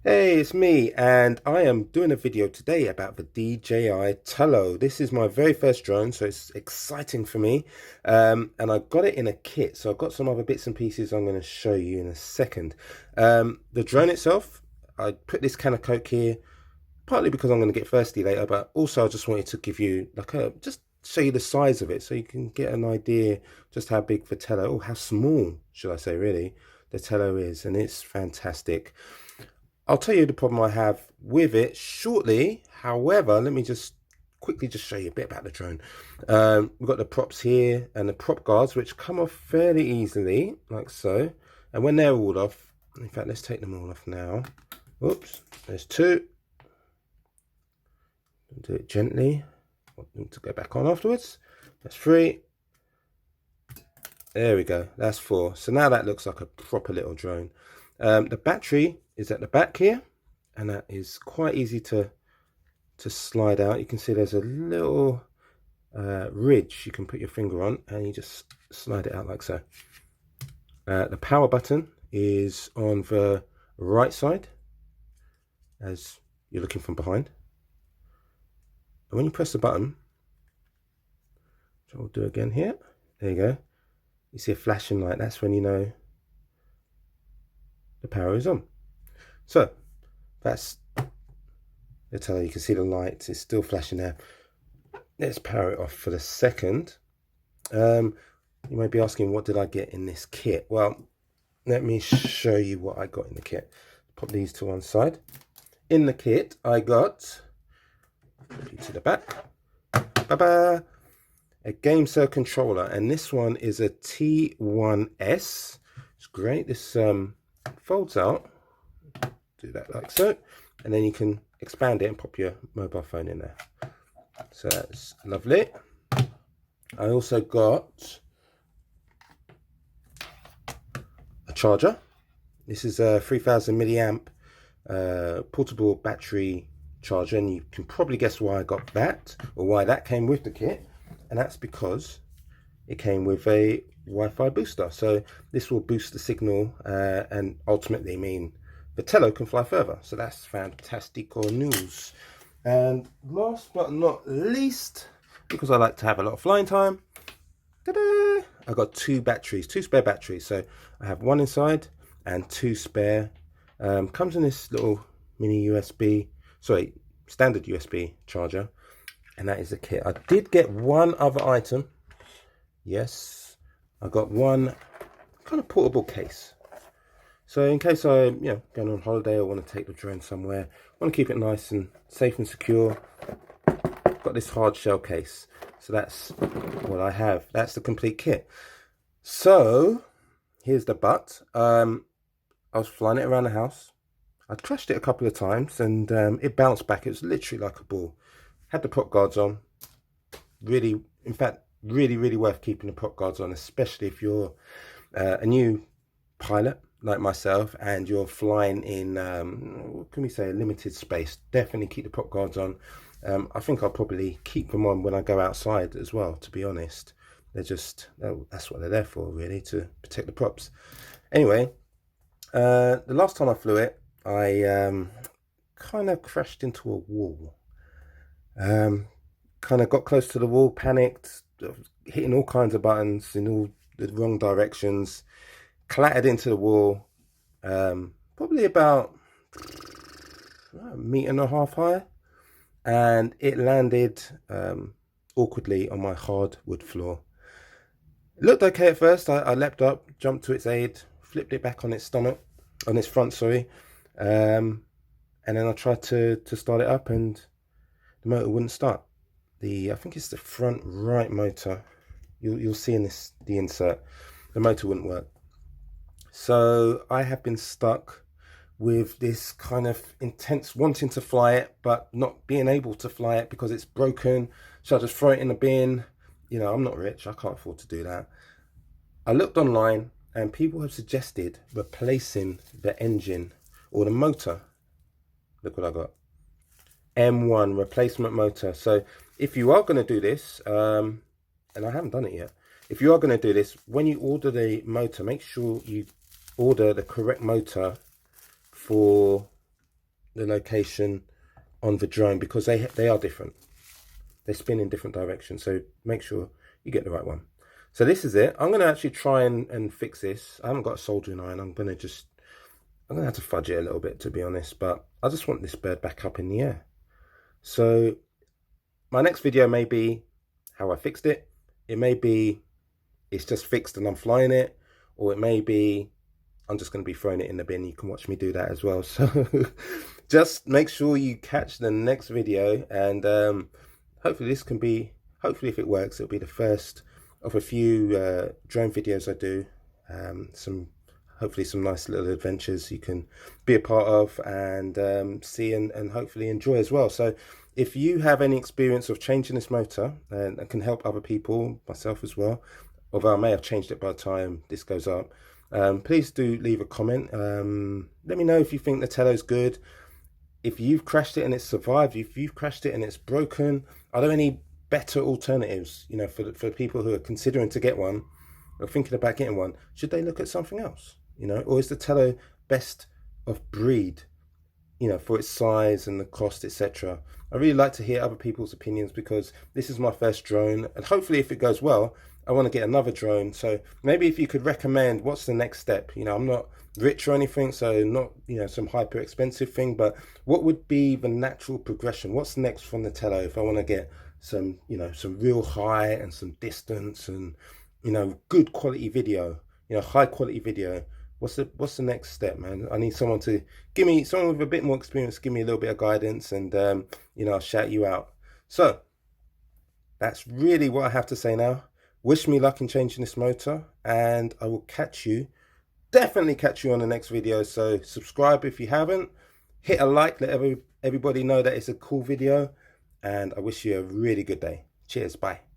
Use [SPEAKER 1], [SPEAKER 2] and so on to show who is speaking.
[SPEAKER 1] Hey, it's me, and I am doing a video today about the DJI Tello. This is my very first drone, so it's exciting for me. And I got it in a kit, so I've got some other bits and pieces I'm going to show you in a second. The drone itself, I put this can of Coke here, partly because I'm going to get thirsty later, but also I just wanted to give you just show you the size of it, so you can get an idea just how big the Tello, or how small, should I say, really, the Tello is, and it's fantastic. I'll tell you the problem I have with it shortly. However, let me just quickly just show you a bit about the drone. We've got the props here and the prop guards, which come off fairly easily, like so. And when they're all off, in fact, let's take them all off now. Oops, there's two. Do it gently. Want them to go back on afterwards. That's three. There we go. That's four. So now that looks like a proper little drone. The battery is at the back here, and that is quite easy to slide out. You can see there's a little ridge you can put your finger on, and you just slide it out like so. The power button is on the right side as you're looking from behind, and when you press the button, which I'll do again here, there you go, you see a flashing light. That's when you know the power is on. So that's the Tello. You can see the light is still flashing there. Let's power it off for the second. You may be asking, what did I get in this kit? Well, let me show you what I got in the kit. Pop these to one side. In the kit, I got, to the back, ba-ba, a GameSir controller, and this one is a T1S. It's great. This folds out. Do that like so, and then you can expand it and pop your mobile phone in there. So that's lovely. I also got a charger. This is a 3000 milliamp portable battery charger, and you can probably guess why I got that, or why that came with the kit, and that's because it came with a Wi-Fi booster. So this will boost the signal and ultimately mean the Tello can fly further. So that's fantastico news. And last but not least, because I like to have a lot of flying time, ta-da! I got two spare batteries. So I have one inside and two spare. Comes in this little mini standard USB charger, and that is the kit. I did get one other item. Yes, I got one kind of portable case. So in case I'm, going on holiday or want to take the drone somewhere, want to keep it nice and safe and secure, I've got this hard shell case. So that's what I have. That's the complete kit. So here's the but. I was flying it around the house. I crashed it a couple of times, and it bounced back. It was literally like a ball. Had the prop guards on. Really, in fact, really worth keeping the prop guards on, especially if you're a new pilot like myself and you're flying in what can we say, a limited space. Definitely keep the prop guards on. I think I'll probably keep them on when I go outside as well, to be honest. They're just, that's what they're there for, really, to protect the props. Anyway, the last time I flew it, I kind of crashed into a wall. Kind of got close to the wall, panicked, hitting all kinds of buttons in all the wrong directions, clattered into the wall, probably about a meter and a half high, and it landed awkwardly on my hardwood floor. It looked okay at first. I leapt up, jumped to its aid, flipped it back on its stomach, on its front, sorry, and then I tried to start it up, and the motor wouldn't start. I think it's the front right motor. You'll see in the insert, the motor wouldn't work. So I have been stuck with this kind of intense wanting to fly it, but not being able to fly it because it's broken. So I just throw it in the bin. I'm not rich. I can't afford to do that. I looked online, and people have suggested replacing the engine or the motor. Look what I got. M1 replacement motor. So if you are going to do this, and I haven't done it yet, if you are going to do this, when you order the motor, make sure you order the correct motor for the location on the drone, because they are different. They spin in different directions, so make sure you get the right one. So this is it. I'm going to actually try and fix this. I haven't got a soldering iron. I'm going to have to fudge it a little bit, to be honest, but I just want this bird back up in the air. So my next video may be how I fixed it. It may be it's just fixed and I'm flying it, or it may be I'm just going to be throwing it in the bin. You can watch me do that as well. So just make sure you catch the next video, and hopefully this can be, hopefully if it works, it'll be the first of a few drone videos I do. Hopefully some nice little adventures you can be a part of and see and hopefully enjoy as well. So if you have any experience of changing this motor and can help other people, myself as well, although I may have changed it by the time this goes up, please do leave a comment. Let me know if you think the Tello's good. If you've crashed it and it's survived, if you've crashed it and it's broken, are there any better alternatives, you know, for people who are considering to get one or thinking about getting one? Should they look at something else, you know, or is the Tello best of breed, you know, for its size and the cost, etc.? I really like to hear other people's opinions, because this is my first drone, and hopefully if it goes well, I want to get another drone. So maybe if you could recommend what's the next step. You know, I'm not rich or anything, so not, you know, some hyper expensive thing, but what would be the natural progression? What's next from the Tello if I want to get some, you know, some real high and some distance and, you know, good quality video, you know, high quality video? What's the next step, man? I need someone to give me, someone with a bit more experience, give me a little bit of guidance, and you know, I'll shout you out. So that's really what I have to say now. Wish me luck in changing this motor, and I will catch you, definitely catch you on the next video. So subscribe if you haven't, hit a like, let everybody know that it's a cool video, and I wish you a really good day. Cheers, bye.